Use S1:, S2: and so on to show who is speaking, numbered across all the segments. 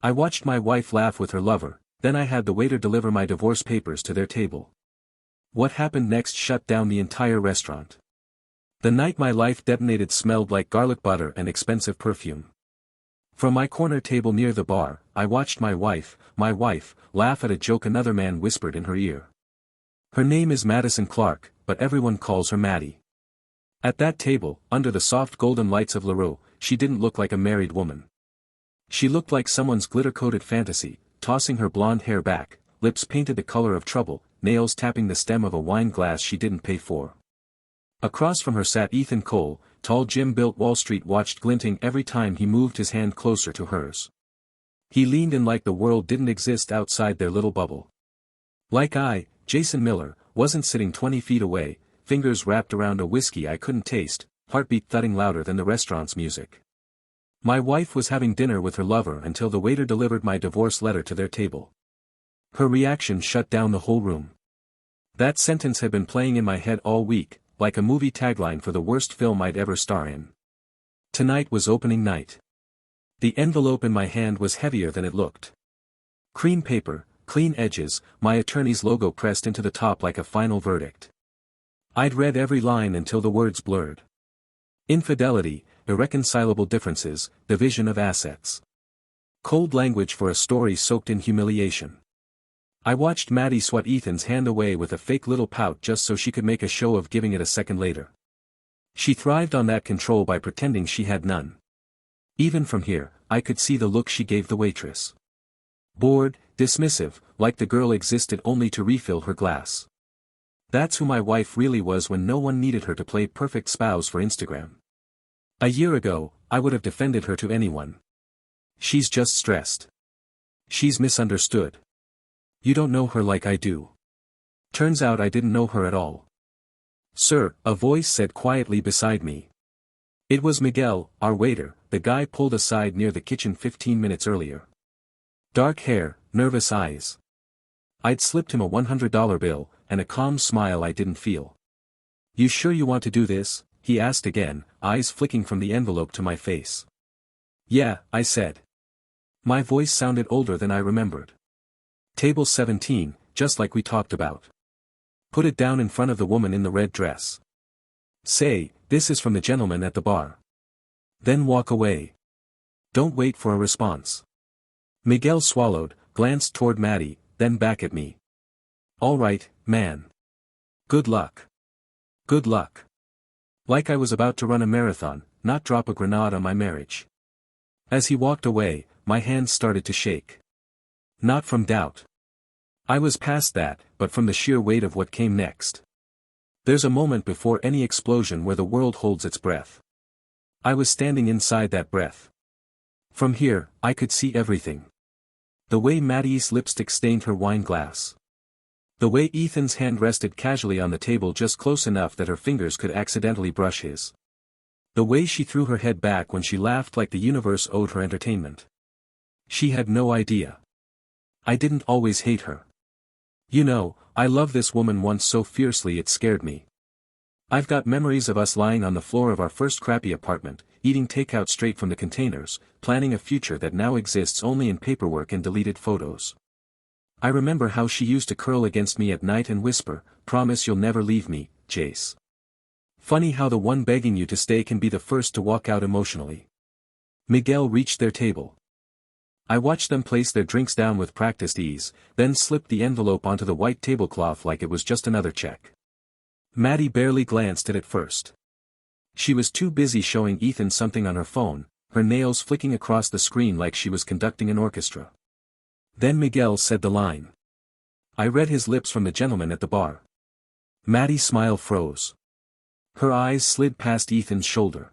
S1: I watched my wife laugh with her lover, then I had the waiter deliver my divorce papers to their table. What happened next shut down the entire restaurant. The night my life detonated smelled like garlic butter and expensive perfume. From my corner table near the bar, I watched my wife, laugh at a joke another man whispered in her ear. Her name is Madison Clark, but everyone calls her Maddie. At that table, under the soft golden lights of LaRue, she didn't look like a married woman. She looked like someone's glitter-coated fantasy, tossing her blonde hair back, lips painted the color of trouble, nails tapping the stem of a wine glass she didn't pay for. Across from her sat Ethan Cole, tall Jim-built Wall Street watched glinting every time he moved his hand closer to hers. He leaned in like the world didn't exist outside their little bubble. Like I, Jason Miller, wasn't sitting 20 feet away, fingers wrapped around a whiskey I couldn't taste, heartbeat thudding louder than the restaurant's music. My wife was having dinner with her lover until the waiter delivered my divorce letter to their table. Her reaction shut down the whole room. That sentence had been playing in my head all week, like a movie tagline for the worst film I'd ever star in. Tonight was opening night. The envelope in my hand was heavier than it looked. Cream paper, clean edges, my attorney's logo pressed into the top like a final verdict. I'd read every line until the words blurred. Infidelity, irreconcilable differences, division of assets. Cold language for a story soaked in humiliation. I watched Maddie swat Ethan's hand away with a fake little pout just so she could make a show of giving it a second later. She thrived on that control by pretending she had none. Even from here, I could see the look she gave the waitress. Bored, dismissive, like the girl existed only to refill her glass. That's who my wife really was when no one needed her to play perfect spouse for Instagram. A year ago, I would have defended her to anyone. She's just stressed. She's misunderstood. You don't know her like I do. Turns out I didn't know her at all. Sir, a voice said quietly beside me. It was Miguel, our waiter, the guy pulled aside near the kitchen 15 minutes earlier. Dark hair, nervous eyes. I'd slipped him a $100 bill, and a calm smile I didn't feel. You sure you want to do this? He asked again, eyes flicking from the envelope to my face. Yeah, I said. My voice sounded older than I remembered. Table 17, just like we talked about. Put it down in front of the woman in the red dress. Say, this is from the gentleman at the bar. Then walk away. Don't wait for a response. Miguel swallowed, glanced toward Maddie, then back at me. All right, man. Good luck. Good luck. Like I was about to run a marathon, not drop a grenade on my marriage. As he walked away, my hands started to shake. Not from doubt. I was past that, but from the sheer weight of what came next. There's a moment before any explosion where the world holds its breath. I was standing inside that breath. From here, I could see everything. The way Maddie's lipstick stained her wine glass. The way Ethan's hand rested casually on the table just close enough that her fingers could accidentally brush his. The way she threw her head back when she laughed like the universe owed her entertainment. She had no idea. I didn't always hate her. You know, I loved this woman once so fiercely it scared me. I've got memories of us lying on the floor of our first crappy apartment, eating takeout straight from the containers, planning a future that now exists only in paperwork and deleted photos. I remember how she used to curl against me at night and whisper, "Promise you'll never leave me, Jace." Funny how the one begging you to stay can be the first to walk out emotionally. Miguel reached their table. I watched them place their drinks down with practiced ease, then slipped the envelope onto the white tablecloth like it was just another check. Maddie barely glanced at it first. She was too busy showing Ethan something on her phone, her nails flicking across the screen like she was conducting an orchestra. Then Miguel said the line. I read his lips from the gentleman at the bar. Maddie's smile froze. Her eyes slid past Ethan's shoulder.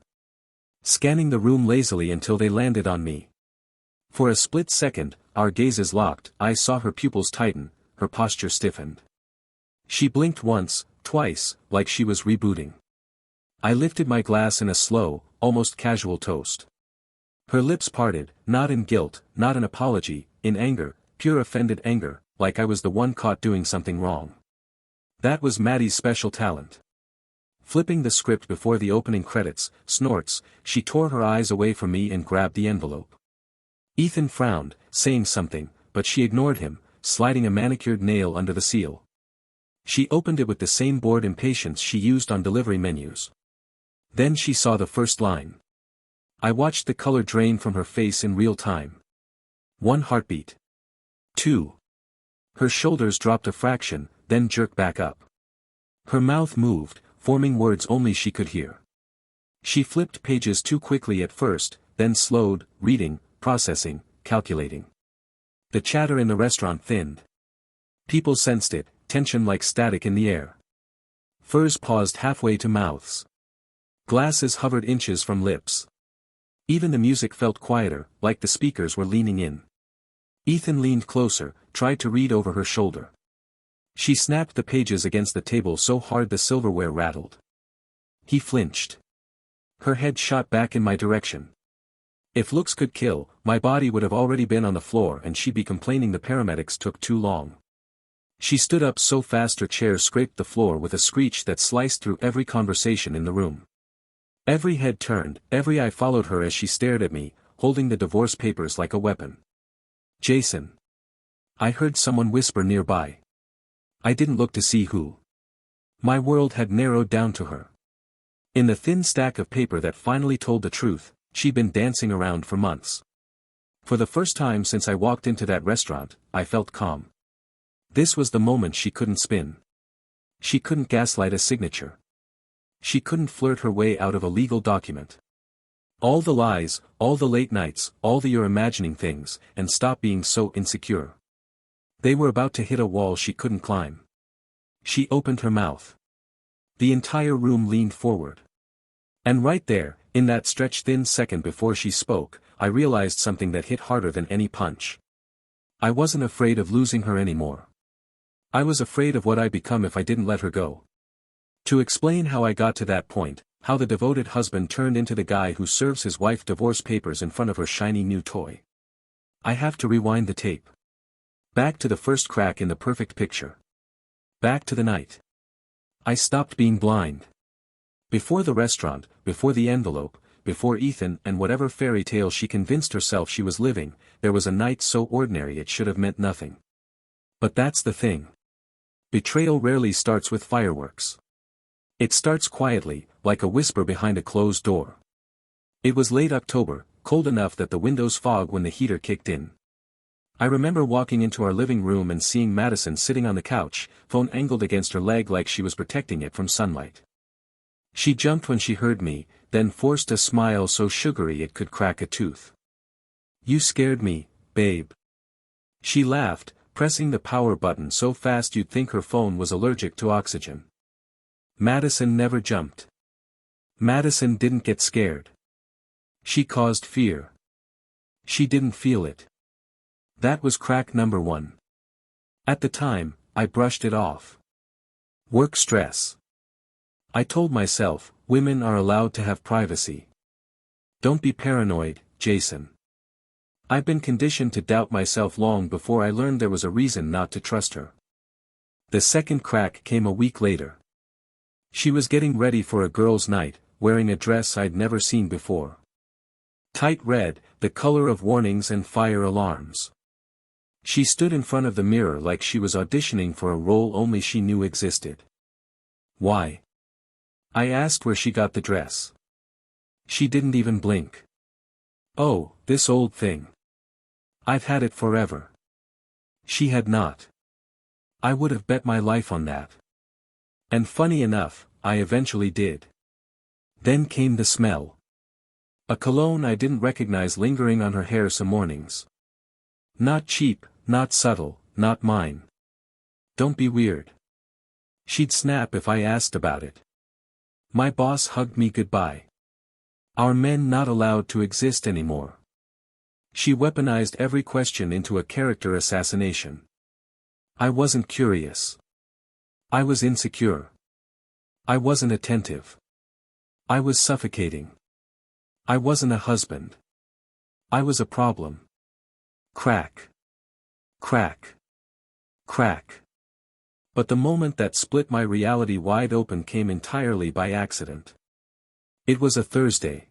S1: Scanning the room lazily until they landed on me. For a split second, our gazes locked, I saw her pupils tighten, her posture stiffened. She blinked once, twice, like she was rebooting. I lifted my glass in a slow, almost casual toast. Her lips parted, not in guilt, not in apology, in anger, pure offended anger, like I was the one caught doing something wrong. That was Maddie's special talent. Flipping the script before the opening credits, snorts, she tore her eyes away from me and grabbed the envelope. Ethan frowned, saying something, but she ignored him, sliding a manicured nail under the seal. She opened it with the same bored impatience she used on delivery menus. Then she saw the first line. I watched the color drain from her face in real time. 1 heartbeat. 2. Her shoulders dropped a fraction, then jerked back up. Her mouth moved, forming words only she could hear. She flipped pages too quickly at first, then slowed, reading, processing, calculating. The chatter in the restaurant thinned. People sensed it, tension like static in the air. Furs paused halfway to mouths. Glasses hovered inches from lips. Even the music felt quieter, like the speakers were leaning in. Ethan leaned closer, tried to read over her shoulder. She snapped the pages against the table so hard the silverware rattled. He flinched. Her head shot back in my direction. If looks could kill, my body would have already been on the floor and she'd be complaining the paramedics took too long. She stood up so fast her chair scraped the floor with a screech that sliced through every conversation in the room. Every head turned, every eye followed her as she stared at me, holding the divorce papers like a weapon. Jason. I heard someone whisper nearby. I didn't look to see who. My world had narrowed down to her. In the thin stack of paper that finally told the truth, she'd been dancing around for months. For the first time since I walked into that restaurant, I felt calm. This was the moment she couldn't spin. She couldn't gaslight a signature. She couldn't flirt her way out of a legal document. All the lies, all the late nights, all the you're imagining things, and stop being so insecure. They were about to hit a wall she couldn't climb. She opened her mouth. The entire room leaned forward. And right there, in that stretched thin second before she spoke, I realized something that hit harder than any punch. I wasn't afraid of losing her anymore. I was afraid of what I'd become if I didn't let her go. To explain how I got to that point, how the devoted husband turned into the guy who serves his wife divorce papers in front of her shiny new toy. I have to rewind the tape. Back to the first crack in the perfect picture. Back to the night. I stopped being blind. Before the restaurant, before the envelope, before Ethan and whatever fairy tale she convinced herself she was living, there was a night so ordinary it should have meant nothing. But that's the thing. Betrayal rarely starts with fireworks. It starts quietly, like a whisper behind a closed door. It was late October, cold enough that the windows fogged when the heater kicked in. I remember walking into our living room and seeing Madison sitting on the couch, phone angled against her leg like she was protecting it from sunlight. She jumped when she heard me, then forced a smile so sugary it could crack a tooth. You scared me, babe. She laughed, pressing the power button so fast you'd think her phone was allergic to oxygen. Madison never jumped. Madison didn't get scared. She caused fear. She didn't feel it. That was crack number 1. At the time, I brushed it off. Work stress. I told myself, women are allowed to have privacy. Don't be paranoid, Jason. I've been conditioned to doubt myself long before I learned there was a reason not to trust her. The second crack came a week later. She was getting ready for a girls' night, wearing a dress I'd never seen before. Tight red, the color of warnings and fire alarms. She stood in front of the mirror like she was auditioning for a role only she knew existed. Why? I asked where she got the dress. She didn't even blink. Oh, this old thing. I've had it forever. She had not. I would have bet my life on that. And funny enough, I eventually did. Then came the smell. A cologne I didn't recognize lingering on her hair some mornings. Not cheap, not subtle, not mine. Don't be weird. She'd snap if I asked about it. My boss hugged me goodbye. Are men not allowed to exist anymore? She weaponized every question into a character assassination. I wasn't curious. I was insecure. I wasn't attentive. I was suffocating. I wasn't a husband. I was a problem. Crack. Crack. Crack. But the moment that split my reality wide open came entirely by accident. It was a Thursday.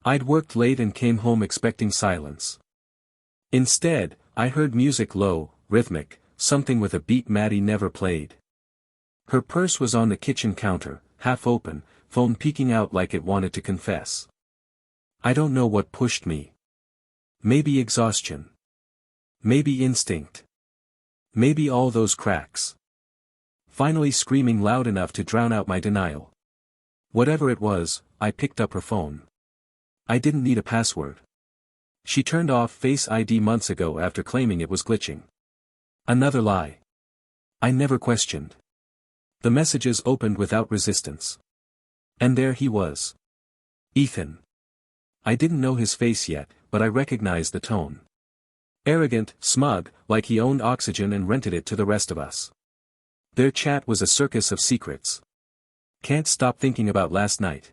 S1: I'd worked late and came home expecting silence. Instead, I heard music low, rhythmic, something with a beat Maddie never played. Her purse was on the kitchen counter, half open, phone peeking out like it wanted to confess. I don't know what pushed me. Maybe exhaustion. Maybe instinct. Maybe all those cracks. Finally screaming loud enough to drown out my denial. Whatever it was, I picked up her phone. I didn't need a password. She turned off Face ID months ago after claiming it was glitching. Another lie. I never questioned. The messages opened without resistance. And there he was. Ethan. I didn't know his face yet, but I recognized the tone. Arrogant, smug, like he owned oxygen and rented it to the rest of us. Their chat was a circus of secrets. Can't stop thinking about last night.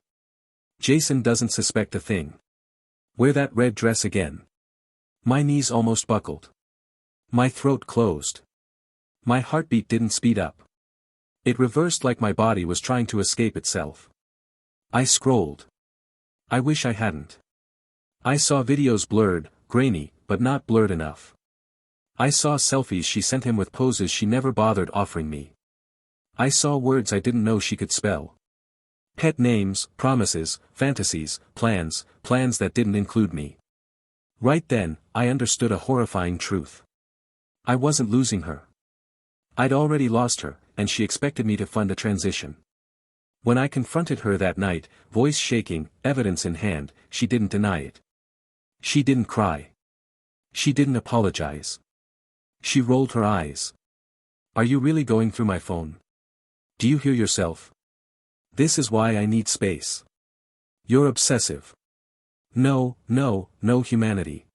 S1: Jason doesn't suspect a thing. Wear that red dress again. My knees almost buckled. My throat closed. My heartbeat didn't speed up. It reversed like my body was trying to escape itself. I scrolled. I wish I hadn't. I saw videos blurred, grainy, but not blurred enough. I saw selfies she sent him with poses she never bothered offering me. I saw words I didn't know she could spell. Pet names, promises, fantasies, plans that didn't include me. Right then, I understood a horrifying truth. I wasn't losing her. I'd already lost her, and she expected me to fund a transition. When I confronted her that night, voice shaking, evidence in hand, she didn't deny it. She didn't cry. She didn't apologize. She rolled her eyes. Are you really going through my phone? Do you hear yourself? This is why I need space. You're obsessive. No humanity.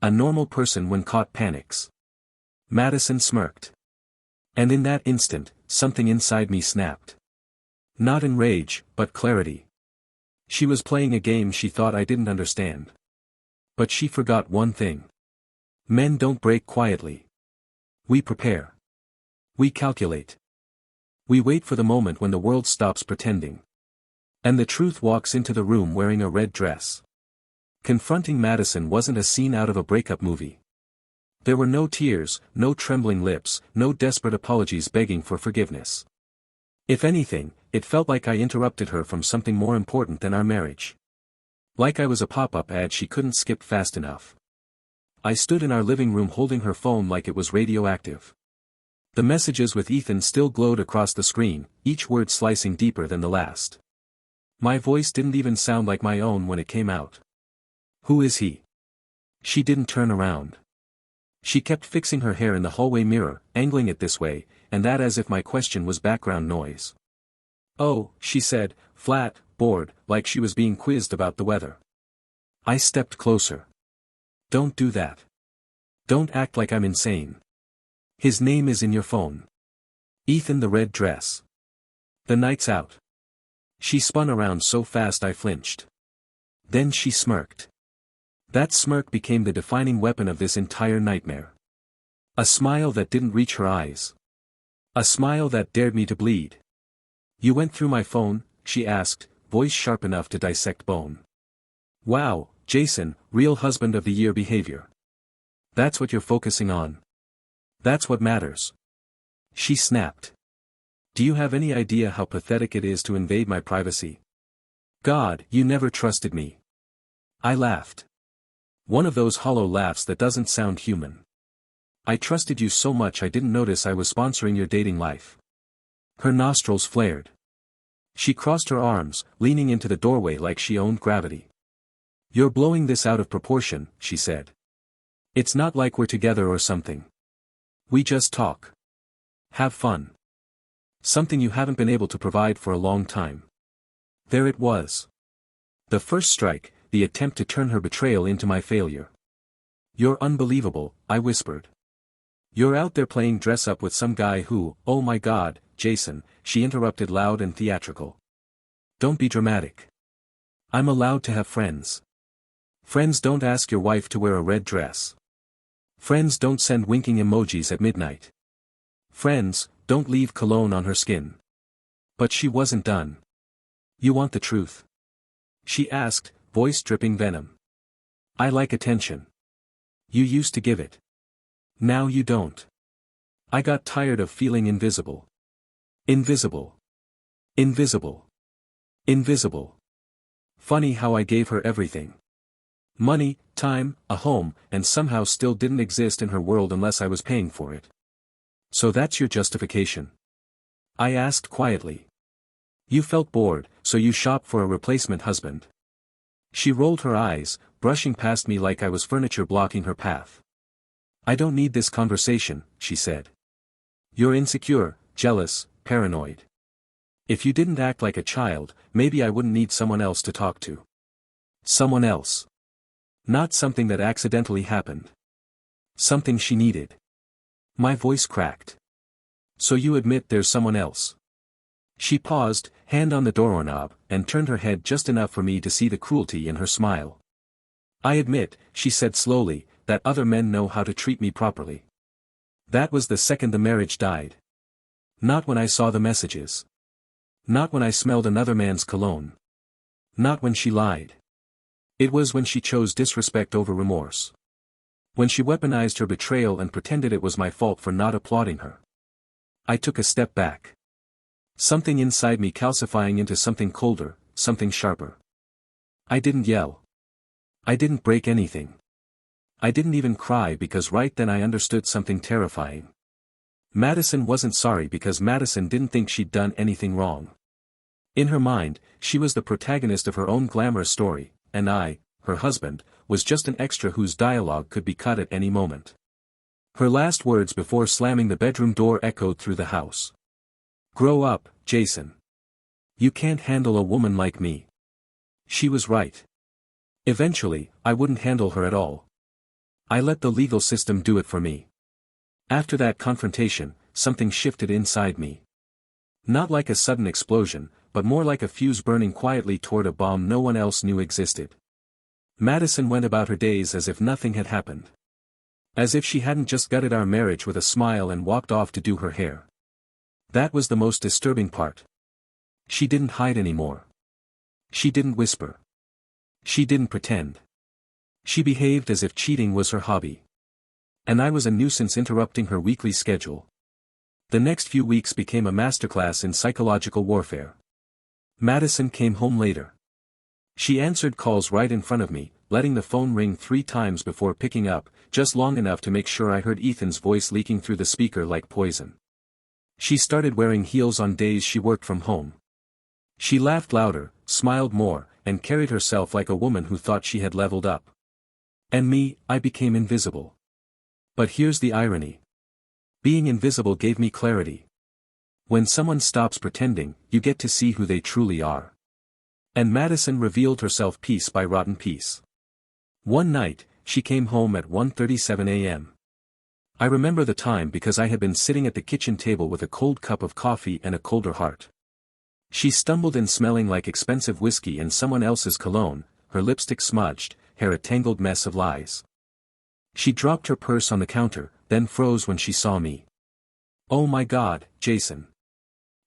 S1: A normal person when caught panics. Madison smirked. And in that instant, something inside me snapped. Not in rage, but clarity. She was playing a game she thought I didn't understand. But she forgot one thing. Men don't break quietly. We prepare. We calculate. We wait for the moment when the world stops pretending. And the truth walks into the room wearing a red dress. Confronting Madison wasn't a scene out of a breakup movie. There were no tears, no trembling lips, no desperate apologies begging for forgiveness. If anything, it felt like I interrupted her from something more important than our marriage. Like I was a pop-up ad she couldn't skip fast enough. I stood in our living room holding her phone like it was radioactive. The messages with Ethan still glowed across the screen, each word slicing deeper than the last. My voice didn't even sound like my own when it came out. Who is he? She didn't turn around. She kept fixing her hair in the hallway mirror, angling it this way, and that as if my question was background noise. Oh, she said, flat, bored, like she was being quizzed about the weather. I stepped closer. Don't do that. Don't act like I'm insane. His name is in your phone. Ethan the red dress. The night's out. She spun around so fast I flinched. Then she smirked. That smirk became the defining weapon of this entire nightmare. A smile that didn't reach her eyes. A smile that dared me to bleed. You went through my phone, she asked, voice sharp enough to dissect bone. Wow, Jason, real husband of the year behavior. That's what you're focusing on. That's what matters. She snapped. Do you have any idea how pathetic it is to invade my privacy? God, you never trusted me. I laughed. One of those hollow laughs that doesn't sound human. I trusted you so much I didn't notice I was sponsoring your dating life. Her nostrils flared. She crossed her arms, leaning into the doorway like she owned gravity. You're blowing this out of proportion, she said. It's not like we're together or something. We just talk. Have fun. Something you haven't been able to provide for a long time. There it was. The first strike, the attempt to turn her betrayal into my failure. You're unbelievable, I whispered. You're out there playing dress-up with some guy who, oh my God, Jason, she interrupted loud and theatrical. Don't be dramatic. I'm allowed to have friends. Friends don't ask your wife to wear a red dress. Friends don't send winking emojis at midnight. Friends don't leave cologne on her skin. But she wasn't done. You want the truth? She asked, voice dripping venom. I like attention. You used to give it. Now you don't. I got tired of feeling invisible. Invisible. Invisible. Invisible. Funny how I gave her everything. Money, time, a home, and somehow still didn't exist in her world unless I was paying for it. So that's your justification? I asked quietly. You felt bored, so you shopped for a replacement husband. She rolled her eyes, brushing past me like I was furniture blocking her path. I don't need this conversation, she said. You're insecure, jealous, paranoid. If you didn't act like a child, maybe I wouldn't need someone else to talk to. Someone else. Not something that accidentally happened. Something she needed. My voice cracked. So you admit there's someone else? She paused, hand on the doorknob, and turned her head just enough for me to see the cruelty in her smile. I admit, she said slowly, that other men know how to treat me properly. That was the second the marriage died. Not when I saw the messages. Not when I smelled another man's cologne. Not when she lied. It was when she chose disrespect over remorse. When she weaponized her betrayal and pretended it was my fault for not applauding her. I took a step back. Something inside me calcifying into something colder, something sharper. I didn't yell. I didn't break anything. I didn't even cry because right then I understood something terrifying. Madison wasn't sorry because Madison didn't think she'd done anything wrong. In her mind, she was the protagonist of her own glamorous story, and I, her husband, was just an extra whose dialogue could be cut at any moment. Her last words before slamming the bedroom door echoed through the house. Grow up, Jason. You can't handle a woman like me. She was right. Eventually, I wouldn't handle her at all. I let the legal system do it for me. After that confrontation, something shifted inside me. Not like a sudden explosion, but more like a fuse burning quietly toward a bomb no one else knew existed. Madison went about her days as if nothing had happened. As if she hadn't just gutted our marriage with a smile and walked off to do her hair. That was the most disturbing part. She didn't hide anymore. She didn't whisper. She didn't pretend. She behaved as if cheating was her hobby. And I was a nuisance interrupting her weekly schedule. The next few weeks became a masterclass in psychological warfare. Madison came home later. She answered calls right in front of me, letting the phone ring 3 times before picking up, just long enough to make sure I heard Ethan's voice leaking through the speaker like poison. She started wearing heels on days she worked from home. She laughed louder, smiled more, and carried herself like a woman who thought she had leveled up. And me, I became invisible. But here's the irony. Being invisible gave me clarity. When someone stops pretending, you get to see who they truly are. And Madison revealed herself piece by rotten piece. One night, she came home at 1:37 a.m. I remember the time because I had been sitting at the kitchen table with a cold cup of coffee and a colder heart. She stumbled in smelling like expensive whiskey and someone else's cologne, her lipstick smudged, hair a tangled mess of lies. She dropped her purse on the counter, then froze when she saw me. Oh my God, Jason.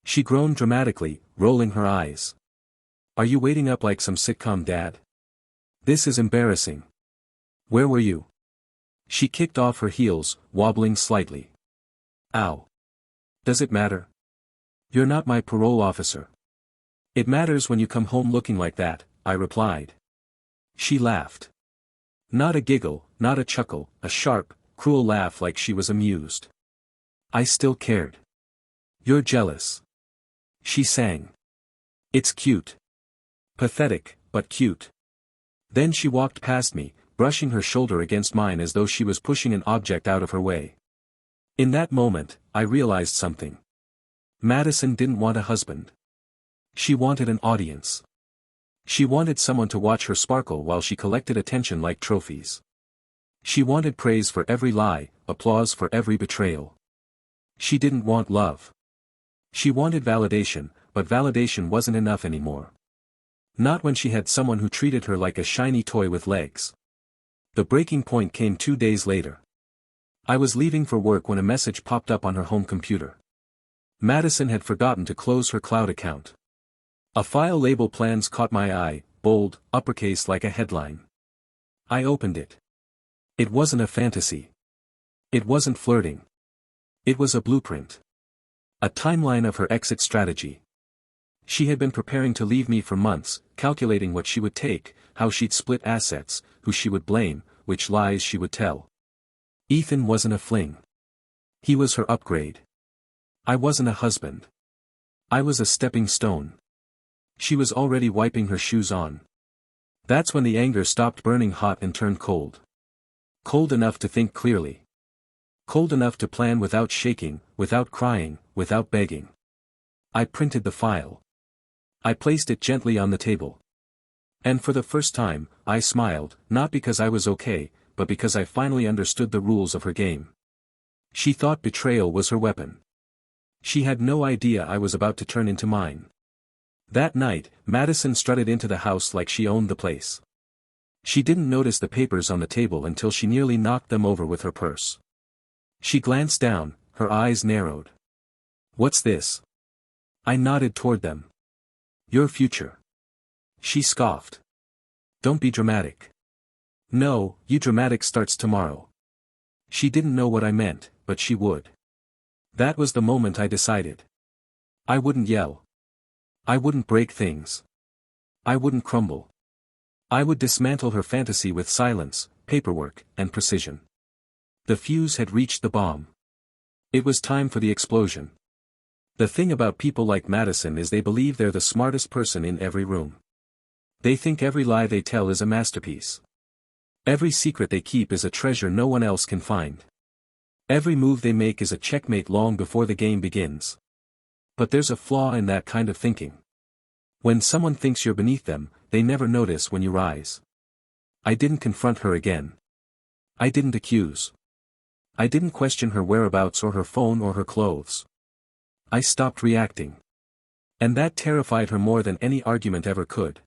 S1: She groaned dramatically, rolling her eyes. Are you waiting up like some sitcom dad? This is embarrassing. Where were you? She kicked off her heels, wobbling slightly. Ow. Does it matter? You're not my parole officer. It matters when you come home looking like that, I replied. She laughed. Not a giggle, not a chuckle, a sharp, cruel laugh like she was amused. I still cared. You're jealous. She sang. It's cute. Pathetic, but cute. Then she walked past me, brushing her shoulder against mine as though she was pushing an object out of her way. In that moment, I realized something. Madison didn't want a husband. She wanted an audience. She wanted someone to watch her sparkle while she collected attention like trophies. She wanted praise for every lie, applause for every betrayal. She didn't want love. She wanted validation, but validation wasn't enough anymore. Not when she had someone who treated her like a shiny toy with legs. The breaking point came 2 days later. I was leaving for work when a message popped up on her home computer. Madison had forgotten to close her cloud account. A file label plans caught my eye, bold, uppercase like a headline. I opened it. It wasn't a fantasy. It wasn't flirting. It was a blueprint. A timeline of her exit strategy. She had been preparing to leave me for months, calculating what she would take, how she'd split assets, who she would blame, which lies she would tell. Ethan wasn't a fling. He was her upgrade. I wasn't a husband. I was a stepping stone. She was already wiping her shoes on. That's when the anger stopped burning hot and turned cold. Cold enough to think clearly. Cold enough to plan without shaking, without crying, without begging. I printed the file. I placed it gently on the table. And for the first time, I smiled, not because I was okay, but because I finally understood the rules of her game. She thought betrayal was her weapon. She had no idea I was about to turn into mine. That night, Madison strutted into the house like she owned the place. She didn't notice the papers on the table until she nearly knocked them over with her purse. She glanced down, her eyes narrowed. "What's this?" I nodded toward them. "Your future." She scoffed. "Don't be dramatic." "No, you dramatic starts tomorrow." She didn't know what I meant, but she would. That was the moment I decided. I wouldn't yell. I wouldn't break things. I wouldn't crumble. I would dismantle her fantasy with silence, paperwork, and precision. The fuse had reached the bomb. It was time for the explosion. The thing about people like Madison is they believe they're the smartest person in every room. They think every lie they tell is a masterpiece. Every secret they keep is a treasure no one else can find. Every move they make is a checkmate long before the game begins. But there's a flaw in that kind of thinking. When someone thinks you're beneath them, they never notice when you rise. I didn't confront her again. I didn't accuse. I didn't question her whereabouts or her phone or her clothes. I stopped reacting. And that terrified her more than any argument ever could.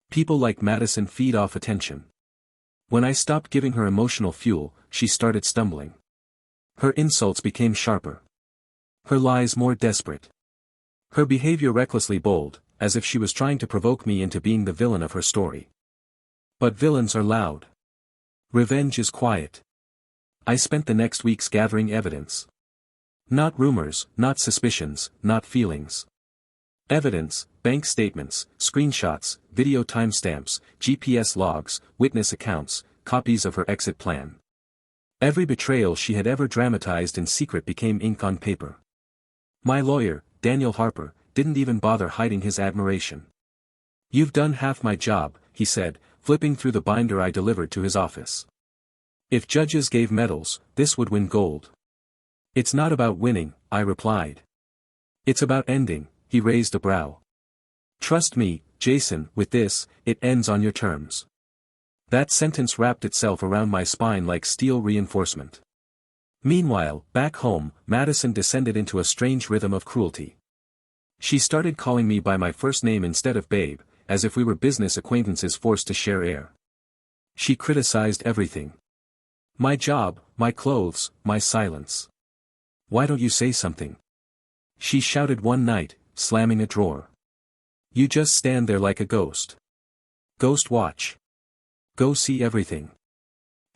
S1: People like Madison feed off attention. When I stopped giving her emotional fuel, she started stumbling. Her insults became sharper. Her lies more desperate. Her behavior recklessly bold, as if she was trying to provoke me into being the villain of her story. But villains are loud. Revenge is quiet. I spent the next weeks gathering evidence. Not rumors, not suspicions, not feelings. Evidence, bank statements, screenshots, video timestamps, GPS logs, witness accounts, copies of her exit plan. Every betrayal she had ever dramatized in secret became ink on paper. My lawyer, Daniel Harper, didn't even bother hiding his admiration. "You've done half my job," he said, flipping through the binder I delivered to his office. "If judges gave medals, this would win gold." "It's not about winning," I replied. "It's about ending," he raised a brow. "Trust me, Jason, with this, it ends on your terms." That sentence wrapped itself around my spine like steel reinforcement. Meanwhile, back home, Madison descended into a strange rhythm of cruelty. She started calling me by my first name instead of babe, as if we were business acquaintances forced to share air. She criticized everything. My job, my clothes, my silence. "Why don't you say something?" she shouted one night, slamming a drawer. "You just stand there like a ghost. Ghost watch. Go see everything."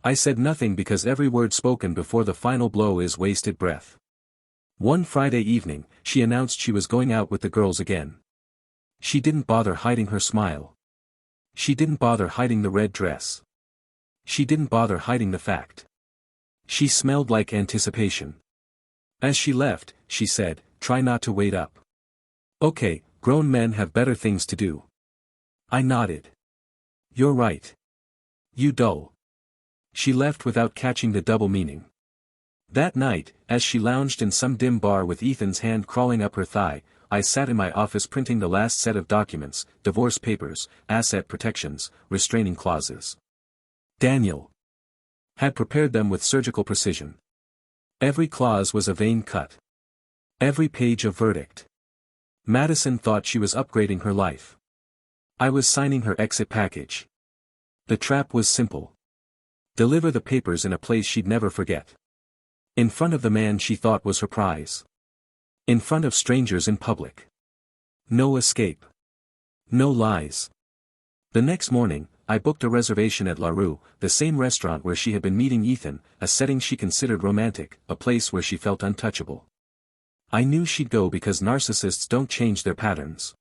S1: I said nothing because every word spoken before the final blow is wasted breath. One Friday evening, she announced she was going out with the girls again. She didn't bother hiding her smile. She didn't bother hiding the red dress. She didn't bother hiding the fact. She smelled like anticipation. As she left, she said, "Try not to wait up. Okay, grown men have better things to do." I nodded. "You're right. You dull." She left without catching the double meaning. That night, as she lounged in some dim bar with Ethan's hand crawling up her thigh, I sat in my office printing the last set of documents, divorce papers, asset protections, restraining clauses. Daniel had prepared them with surgical precision. Every clause was a vein cut. Every page a verdict. Madison thought she was upgrading her life. I was signing her exit package. The trap was simple. Deliver the papers in a place she'd never forget. In front of the man she thought was her prize. In front of strangers in public. No escape. No lies. The next morning, I booked a reservation at La Rue, the same restaurant where she had been meeting Ethan, a setting she considered romantic, a place where she felt untouchable. I knew she'd go because narcissists don't change their patterns.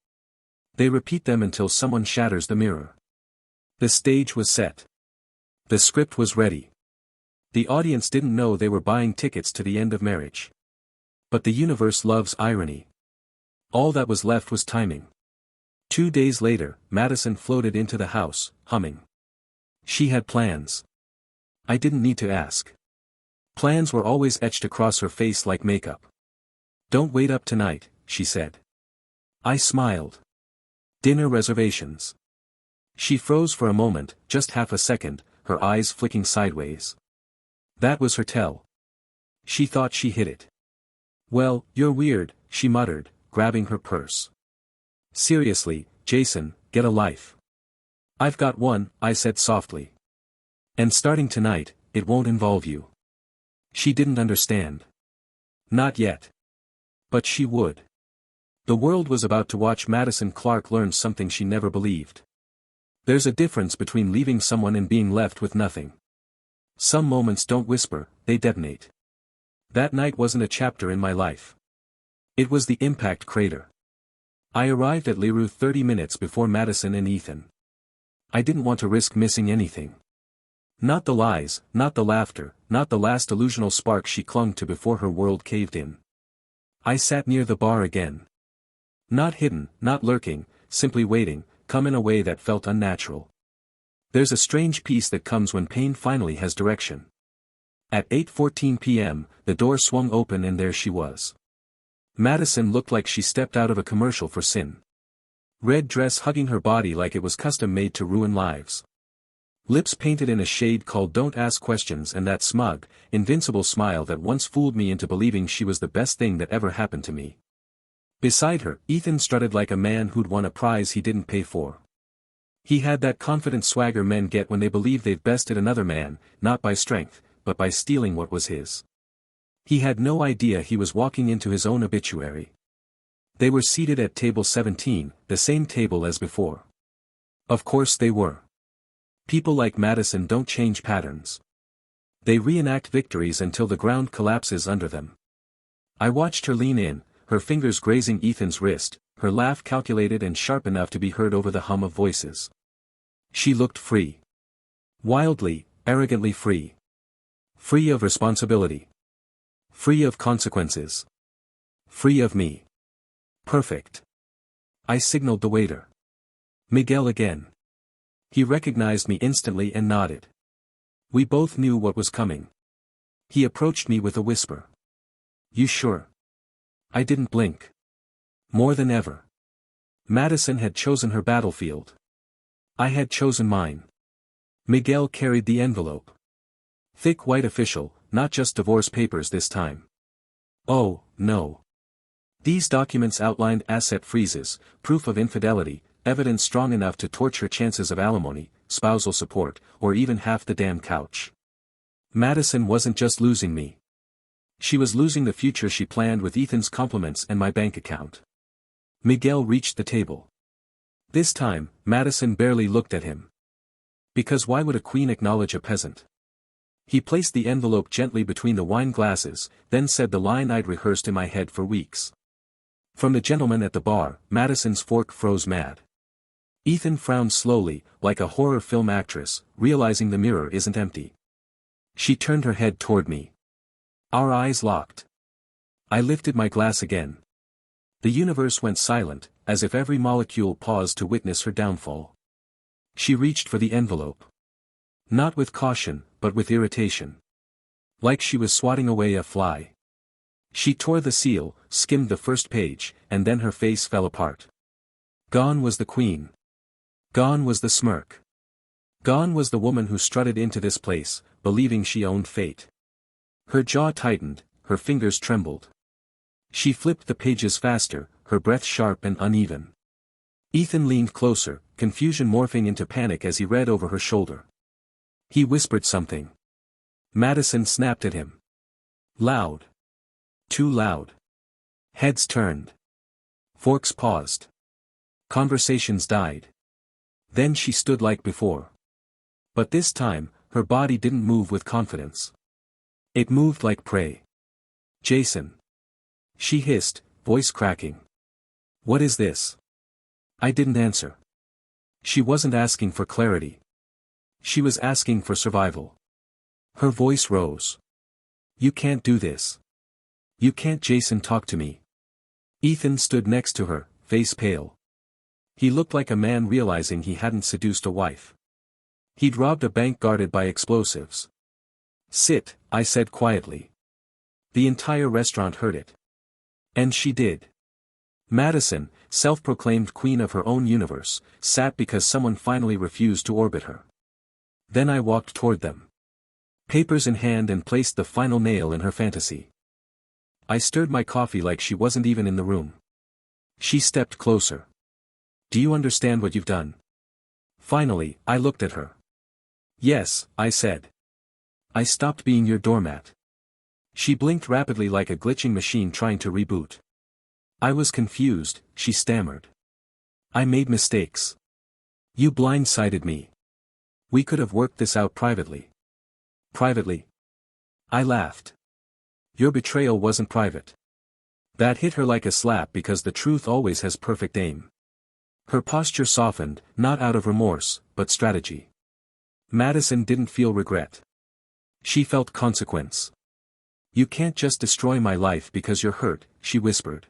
S1: They repeat them until someone shatters the mirror. The stage was set. The script was ready. The audience didn't know they were buying tickets to the end of marriage. But the universe loves irony. All that was left was timing. 2 days later, Madison floated into the house, humming. She had plans. I didn't need to ask. Plans were always etched across her face like makeup. "Don't wait up tonight," she said. I smiled. "Dinner reservations." She froze for a moment, just half a second, her eyes flicking sideways. That was her tell. She thought she hit it. "Well, you're weird," she muttered, grabbing her purse. "Seriously, Jason, get a life." "I've got one," I said softly. "And starting tonight, it won't involve you." She didn't understand. Not yet. But she would. The world was about to watch Madison Clark learn something she never believed. There's a difference between leaving someone and being left with nothing. Some moments don't whisper, they detonate. That night wasn't a chapter in my life. It was the impact crater. I arrived at La Rue 30 minutes before Madison and Ethan. I didn't want to risk missing anything. Not the lies, not the laughter, not the last illusional spark she clung to before her world caved in. I sat near the bar again. Not hidden, not lurking, simply waiting, come in a way that felt unnatural. There's a strange peace that comes when pain finally has direction. At 8:14 p.m., the door swung open and there she was. Madison looked like she stepped out of a commercial for sin. Red dress hugging her body like it was custom-made to ruin lives. Lips painted in a shade called "Don't Ask Questions" and that smug, invincible smile that once fooled me into believing she was the best thing that ever happened to me. Beside her, Ethan strutted like a man who'd won a prize he didn't pay for. He had that confident swagger men get when they believe they've bested another man, not by strength, but by stealing what was his. He had no idea he was walking into his own obituary. They were seated at table 17, the same table as before. Of course they were. People like Madison don't change patterns. They reenact victories until the ground collapses under them. I watched her lean in, her fingers grazing Ethan's wrist, her laugh calculated and sharp enough to be heard over the hum of voices. She looked free. Wildly, arrogantly free. Free of responsibility. Free of consequences. Free of me. Perfect. I signaled the waiter. "Miguel again." He recognized me instantly and nodded. We both knew what was coming. He approached me with a whisper. "You sure?" I didn't blink. More than ever. Madison had chosen her battlefield. I had chosen mine. Miguel carried the envelope. Thick white official, not just divorce papers this time. Oh, no. These documents outlined asset freezes, proof of infidelity, evidence strong enough to torch her chances of alimony, spousal support, or even half the damn couch. Madison wasn't just losing me. She was losing the future she planned with Ethan's compliments and my bank account. Miguel reached the table. This time, Madison barely looked at him. Because why would a queen acknowledge a peasant? He placed the envelope gently between the wine glasses, then said the line I'd rehearsed in my head for weeks. From the gentleman at the bar, Madison's fork froze mad. Ethan frowned slowly, like a horror film actress, realizing the mirror isn't empty. She turned her head toward me. Our eyes locked. I lifted my glass again. The universe went silent, as if every molecule paused to witness her downfall. She reached for the envelope. Not with caution, but with irritation. Like she was swatting away a fly. She tore the seal, skimmed the first page, and then her face fell apart. Gone was the queen. Gone was the smirk. Gone was the woman who strutted into this place, believing she owned fate. Her jaw tightened, her fingers trembled. She flipped the pages faster, her breath sharp and uneven. Ethan leaned closer, confusion morphing into panic as he read over her shoulder. He whispered something. Madison snapped at him. Loud. Too loud. Heads turned. Forks paused. Conversations died. Then she stood like before. But this time, her body didn't move with confidence. It moved like prey. "Jason." She hissed, voice cracking. "What is this?" I didn't answer. She wasn't asking for clarity. She was asking for survival. Her voice rose. "You can't do this. You can't." "Jason, talk to me." Ethan stood next to her, face pale. He looked like a man realizing he hadn't seduced a wife. He'd robbed a bank guarded by explosives. "Sit," I said quietly. The entire restaurant heard it. And she did. Madison, self-proclaimed queen of her own universe, sat because someone finally refused to orbit her. Then I walked toward them, papers in hand, and placed the final nail in her fantasy. I stirred my coffee like she wasn't even in the room. She stepped closer. "Do you understand what you've done?" Finally, I looked at her. "Yes," I said. "I stopped being your doormat." She blinked rapidly like a glitching machine trying to reboot. "I was confused," she stammered. "I made mistakes. You blindsided me. We could have worked this out privately." "Privately?" I laughed. "Your betrayal wasn't private." That hit her like a slap because the truth always has perfect aim. Her posture softened, not out of remorse, but strategy. Madison didn't feel regret. She felt consequence. "You can't just destroy my life because you're hurt," she whispered.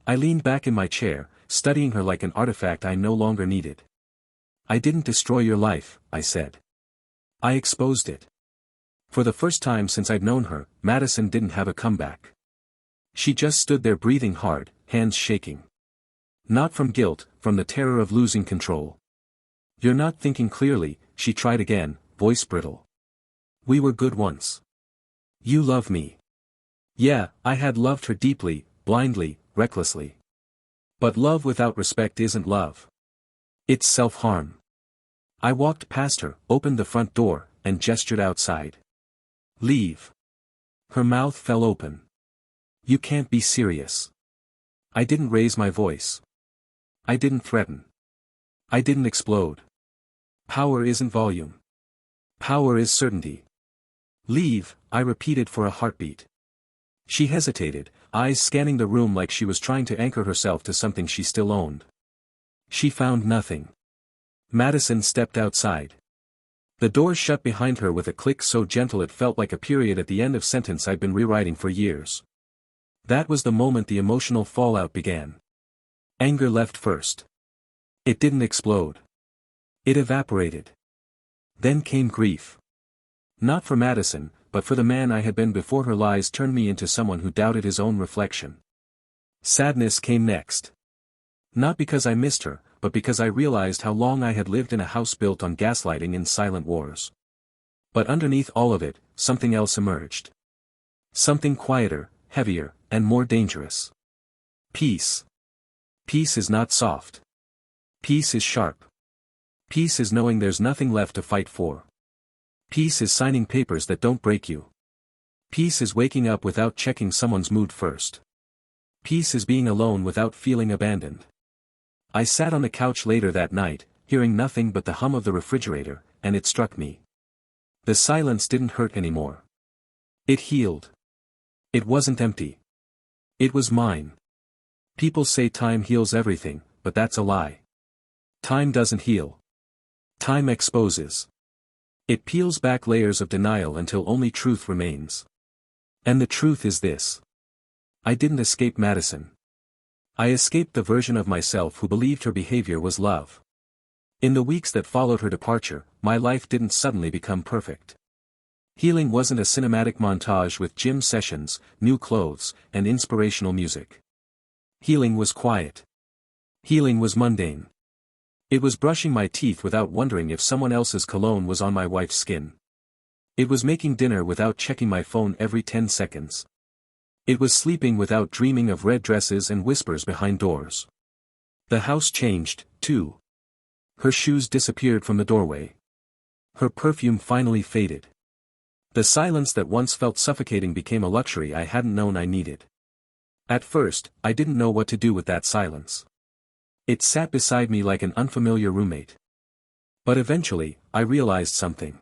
S1: I leaned back in my chair, studying her like an artifact I no longer needed. "I didn't destroy your life," I said. "I exposed it." For the first time since I'd known her, Madison didn't have a comeback. She just stood there breathing hard, hands shaking. Not from guilt, from the terror of losing control. "You're not thinking clearly," she tried again, voice brittle. "We were good once. You love me." Yeah, I had loved her deeply, blindly, recklessly. But love without respect isn't love. It's self-harm. I walked past her, opened the front door, and gestured outside. "Leave." Her mouth fell open. "You can't be serious." I didn't raise my voice. I didn't threaten. I didn't explode. Power isn't volume. Power is certainty. "Leave," I repeated for a heartbeat. She hesitated, eyes scanning the room like she was trying to anchor herself to something she still owned. She found nothing. Madison stepped outside. The door shut behind her with a click so gentle it felt like a period at the end of sentence I'd been rewriting for years. That was the moment the emotional fallout began. Anger left first. It didn't explode. It evaporated. Then came grief. Not for Madison, but for the man I had been before her lies turned me into someone who doubted his own reflection. Sadness came next. Not because I missed her, but because I realized how long I had lived in a house built on gaslighting and silent wars. But underneath all of it, something else emerged. Something quieter, heavier, and more dangerous. Peace. Peace is not soft. Peace is sharp. Peace is knowing there's nothing left to fight for. Peace is signing papers that don't break you. Peace is waking up without checking someone's mood first. Peace is being alone without feeling abandoned. I sat on the couch later that night, hearing nothing but the hum of the refrigerator, and it struck me. The silence didn't hurt anymore. It healed. It wasn't empty. It was mine. People say time heals everything, but that's a lie. Time doesn't heal. Time exposes. It peels back layers of denial until only truth remains. And the truth is this. I didn't escape Madison. I escaped the version of myself who believed her behavior was love. In the weeks that followed her departure, my life didn't suddenly become perfect. Healing wasn't a cinematic montage with gym sessions, new clothes, and inspirational music. Healing was quiet. Healing was mundane. It was brushing my teeth without wondering if someone else's cologne was on my wife's skin. It was making dinner without checking my phone every 10 seconds. It was sleeping without dreaming of red dresses and whispers behind doors. The house changed, too. Her shoes disappeared from the doorway. Her perfume finally faded. The silence that once felt suffocating became a luxury I hadn't known I needed. At first, I didn't know what to do with that silence. It sat beside me like an unfamiliar roommate. But eventually, I realized something.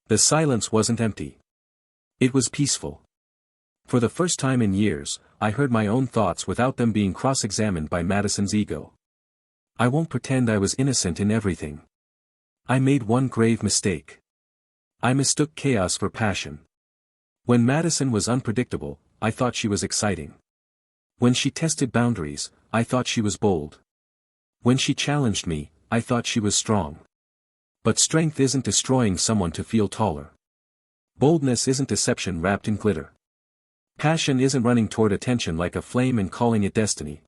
S1: The silence wasn't empty. It was peaceful. For the first time in years, I heard my own thoughts without them being cross-examined by Madison's ego. I won't pretend I was innocent in everything. I made one grave mistake. I mistook chaos for passion. When Madison was unpredictable, I thought she was exciting. When she tested boundaries, I thought she was bold. When she challenged me, I thought she was strong. But strength isn't destroying someone to feel taller. Boldness isn't deception wrapped in glitter. Passion isn't running toward attention like a flame and calling it destiny.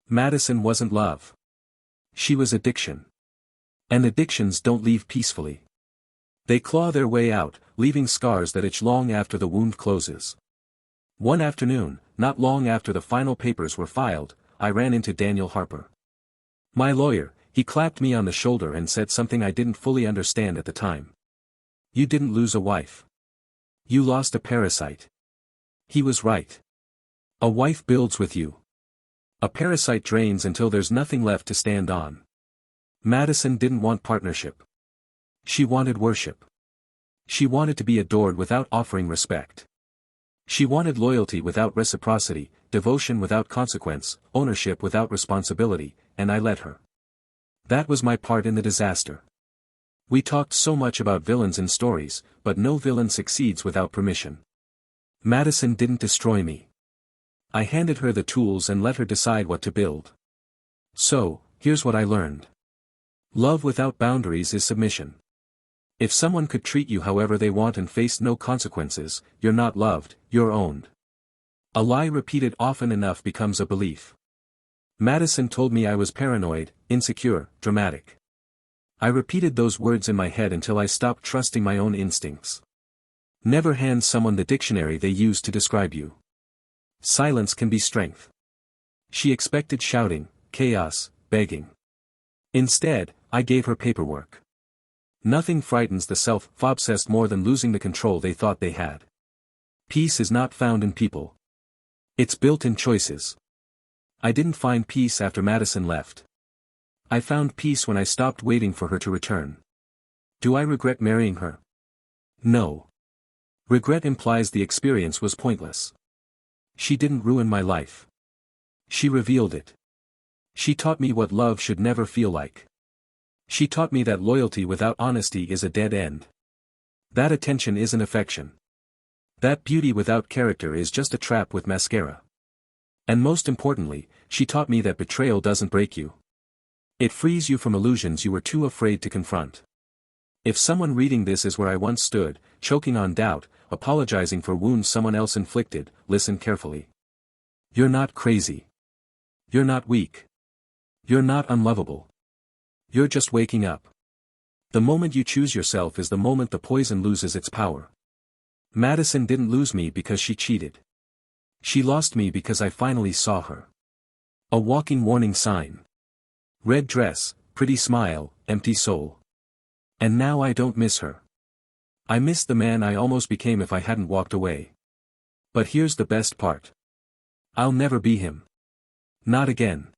S1: Madison wasn't love. She was addiction. And addictions don't leave peacefully. They claw their way out, leaving scars that itch long after the wound closes. One afternoon, not long after the final papers were filed, I ran into Daniel Harper. My lawyer. He clapped me on the shoulder and said something I didn't fully understand at the time. You didn't lose a wife. You lost a parasite. He was right. A wife builds with you. A parasite drains until there's nothing left to stand on. Madison didn't want partnership. She wanted worship. She wanted to be adored without offering respect. She wanted loyalty without reciprocity, devotion without consequence, ownership without responsibility, and I let her. That was my part in the disaster. We talked so much about villains in stories, but no villain succeeds without permission. Madison didn't destroy me. I handed her the tools and let her decide what to build. So, here's what I learned. Love without boundaries is submission. If someone could treat you however they want and face no consequences, you're not loved, you're owned. A lie repeated often enough becomes a belief. Madison told me I was paranoid, insecure, dramatic. I repeated those words in my head until I stopped trusting my own instincts. Never hand someone the dictionary they use to describe you. Silence can be strength. She expected shouting, chaos, begging. Instead, I gave her paperwork. Nothing frightens the self-obsessed more than losing the control they thought they had. Peace is not found in people. It's built in choices. I didn't find peace after Madison left. I found peace when I stopped waiting for her to return. Do I regret marrying her? No. Regret implies the experience was pointless. She didn't ruin my life. She revealed it. She taught me what love should never feel like. She taught me that loyalty without honesty is a dead end. That attention isn't affection. That beauty without character is just a trap with mascara. And most importantly, she taught me that betrayal doesn't break you. It frees you from illusions you were too afraid to confront. If someone reading this is where I once stood, choking on doubt, apologizing for wounds someone else inflicted, listen carefully. You're not crazy. You're not weak. You're not unlovable. You're just waking up. The moment you choose yourself is the moment the poison loses its power. Madison didn't lose me because she cheated. She lost me because I finally saw her. A walking warning sign. Red dress, pretty smile, empty soul. And now I don't miss her. I miss the man I almost became if I hadn't walked away. But here's the best part. I'll never be him. Not again.